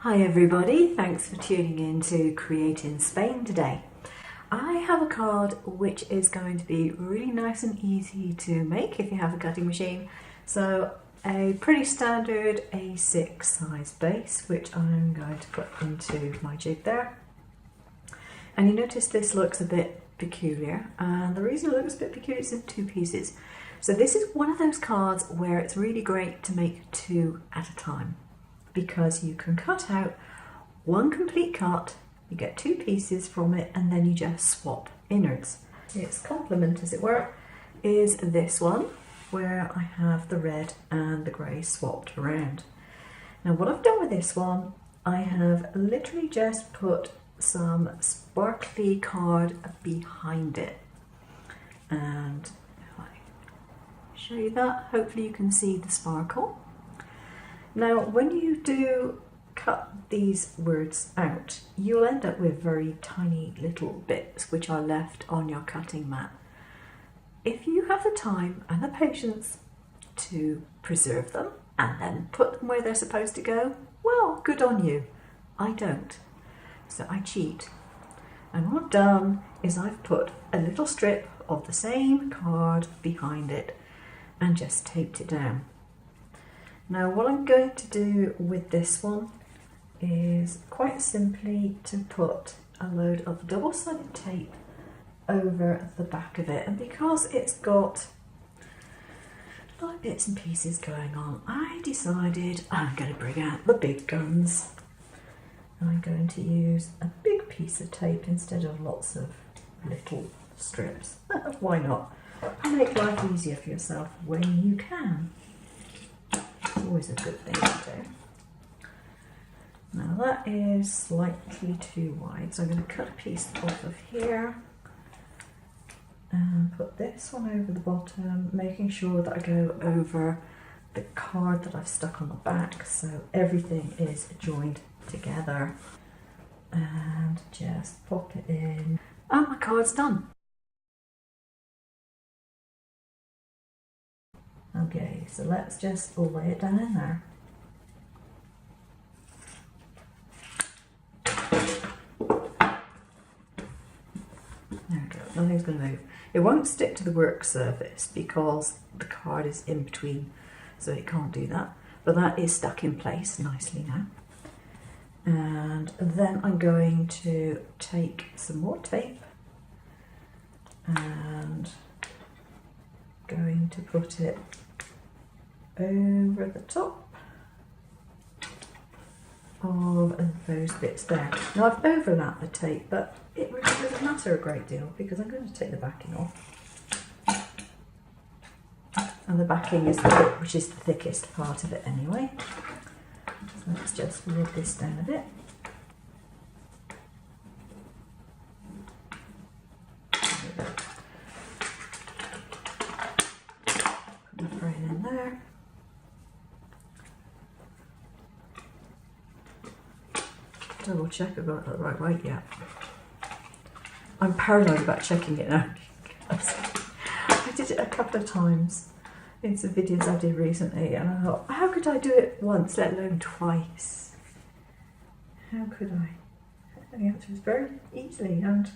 Hi everybody, thanks for tuning in to Create in Spain today. I have a card which is going to be really nice and easy to make if you have a cutting machine. So a pretty standard A6 size base, which I'm going to put into my jig there. And you notice this looks a bit peculiar, and the reason it looks a bit peculiar is in two pieces. So this is one of those cards where it's really great to make two at a time, because you can cut out one complete cut, you get two pieces from it, and then you just swap innards. Its complement, as it were, is this one, where I have the red and the grey swapped around. Now what I've done with this one, I have literally just put some sparkly card behind it. And if I show you that, hopefully you can see the sparkle. Now, when you do cut these words out, you'll end up with very tiny little bits which are left on your cutting mat. If you have the time and the patience to preserve them and then put them where they're supposed to go, well, good on you. I don't. So I cheat. And what I've done is I've put a little strip of the same card behind it and just taped it down. Now what I'm going to do with this one is quite simply to put a load of double-sided tape over the back of it, and because it's got like bits and pieces going on, I decided I'm going to bring out the big guns. I'm going to use a big piece of tape instead of lots of little strips. Why not? Make life easier for yourself when you can. Always a good thing to do. Now that is slightly too wide, so I'm going to cut a piece off of here and put this one over the bottom, making sure that I go over the card that I've stuck on the back so everything is joined together, and just pop it in, and my card's done. Okay, so let's just lay it down in there. There we go, nothing's going to move. It won't stick to the work surface because the card is in between, so it can't do that. But that is stuck in place nicely now. And then I'm going to take some more tape and going to put it over the top of those bits there. Now I've overlapped the tape, but it really doesn't matter a great deal because I'm going to take the backing off. And the backing is the bit which is the thickest part of it anyway. So let's just lid this down a bit. Put my frame in there. Double check I've got it the right weight yet. I'm paranoid about checking it now. I did it a couple of times in some videos I did recently, and I thought, how could I do it once, let alone twice? How could I? And the answer is very easily, and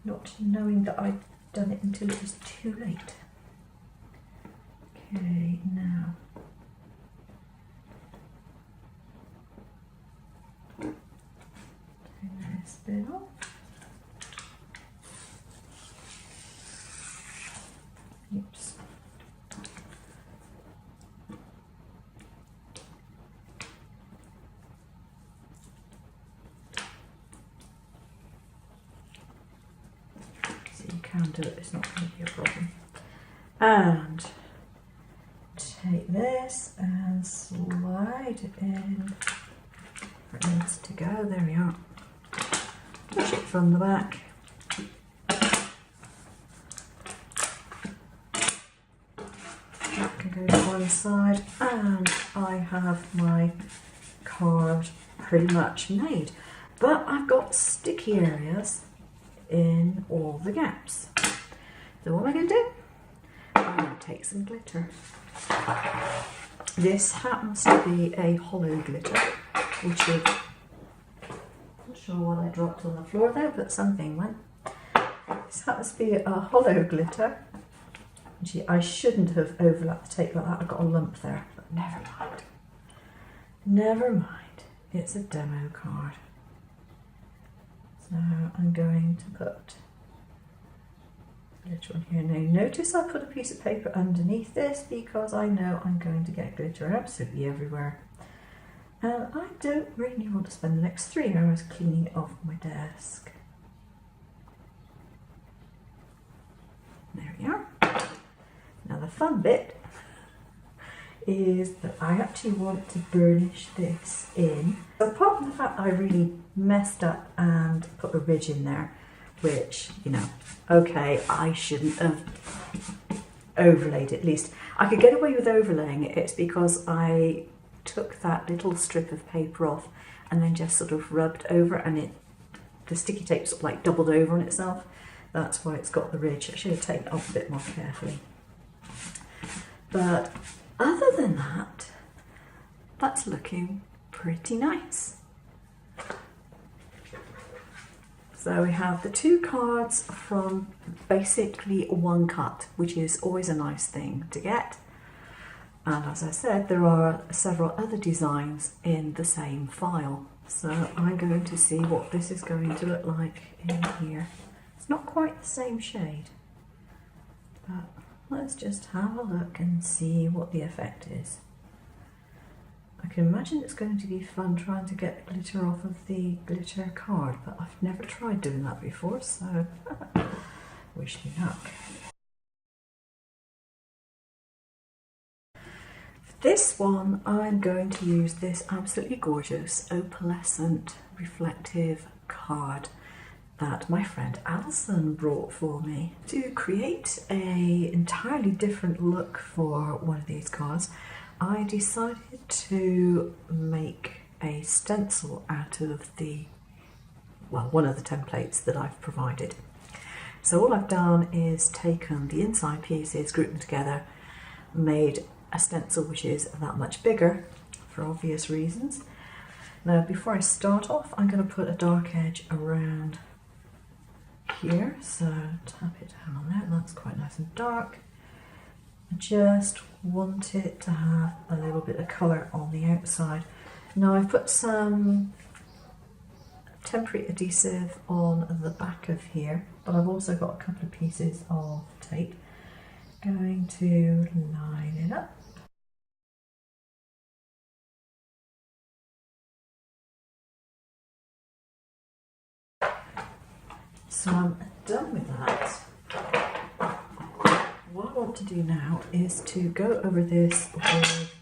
not knowing that I'd done it until it was too late. Okay, now take this bit off. Oops. So you can do it, it's not going to be a problem. And take this and slide it in where it needs to go. There we are. Push it from the back. That can go to one side, and I have my card pretty much made. But I've got sticky areas in all the gaps. So what am I going to do? I'm going to take some glitter. This happens to be a hollow glitter, which is, not sure what I dropped on the floor there, but something went. This happens to be a hollow glitter. Gee, I shouldn't have overlapped the tape like that. I got a lump there, but never mind. Never mind. It's a demo card. So I'm going to put glitter on here. Now notice I put a piece of paper underneath this because I know I'm going to get glitter absolutely everywhere. And I don't really want to spend the next 3 hours cleaning it off my desk. There we are. Now the fun bit is that I actually want to burnish this in. So apart from the fact that I really messed up and put a ridge in there, which, you know, okay, I shouldn't have overlaid it. At least I could get away with overlaying it. It's because I took that little strip of paper off and then just sort of rubbed over, and the sticky tape sort of like doubled over on itself. That's why it's got the ridge. I should have taken it off a bit more carefully. But other than that, that's looking pretty nice. So we have the 2 cards from basically one cut, which is always a nice thing to get. And as I said, there are several other designs in the same file. So I'm going to see what this is going to look like in here. It's not quite the same shade, but let's just have a look and see what the effect is. I can imagine it's going to be fun trying to get glitter off of the glitter card, but I've never tried doing that before, so wish me luck. For this one, I'm going to use this absolutely gorgeous opalescent reflective card that my friend Alison brought for me. To create an entirely different look for one of these cards, I decided to make a stencil out of one of the templates that I've provided. So all I've done is taken the inside pieces, grouped them together, made a stencil which is that much bigger for obvious reasons. Now before I start off, I'm going to put a dark edge around here, so tap it down on there, and that's quite nice and dark. I just want it to have a little bit of colour on the outside. Now I've put some temporary adhesive on the back of here, but I've also got a couple of pieces of tape. Going to line it up. So I'm done with that. What I want to do now is to go over this with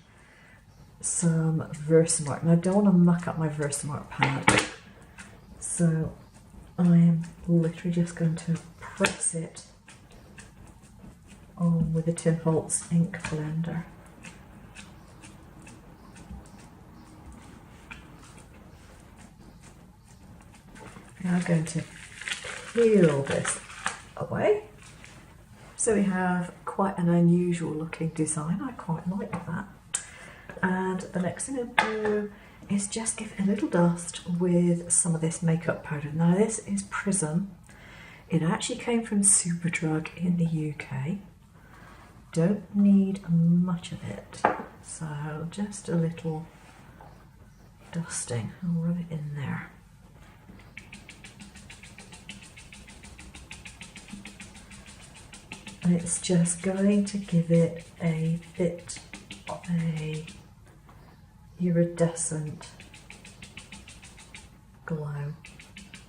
some Versamark. Now I don't want to muck up my Versamark pad, so I am literally just going to press it on with a Tim Holtz ink blender. Now I'm going to peel this away. So we have quite an unusual looking design. I quite like that. And the next thing I'll do is just give it a little dust with some of this makeup powder. Now this is Prism. It actually came from Superdrug in the UK. Don't need much of it, so just a little dusting. I'll rub it in there. And it's just going to give it a bit of a iridescent glow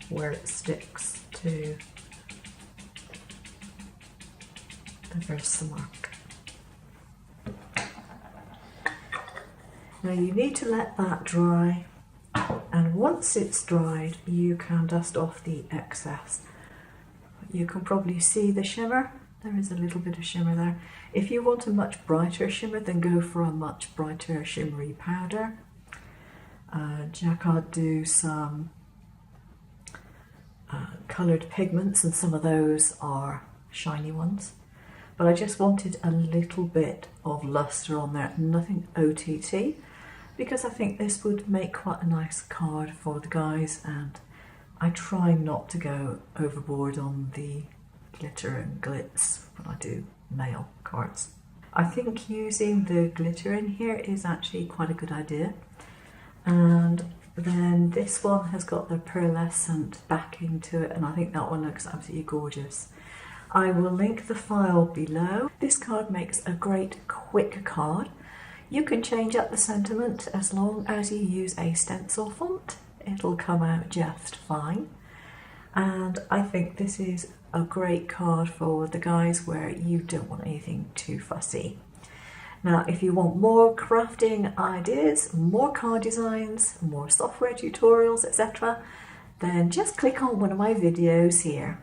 where it sticks to the Versamark. Now you need to let that dry, and once it's dried you can dust off the excess. You can probably see the shimmer. There is a little bit of shimmer there. If you want a much brighter shimmer, then go for a much brighter shimmery powder. Jacquard do some coloured pigments, and some of those are shiny ones. but I just wanted a little bit of luster on there, nothing OTT, because I think this would make quite a nice card for the guys, and I try not to go overboard on the glitter and glitz when I do male cards. I think using the glitter in here is actually quite a good idea. And then this one has got the pearlescent backing to it, and I think that one looks absolutely gorgeous. I will link the file below. This card makes a great quick card. You can change up the sentiment as long as you use a stencil font. It'll come out just fine. And I think this is a great card for the guys where you don't want anything too fussy. Now, if you want more crafting ideas, more card designs, more software tutorials, etc., then just click on one of my videos here.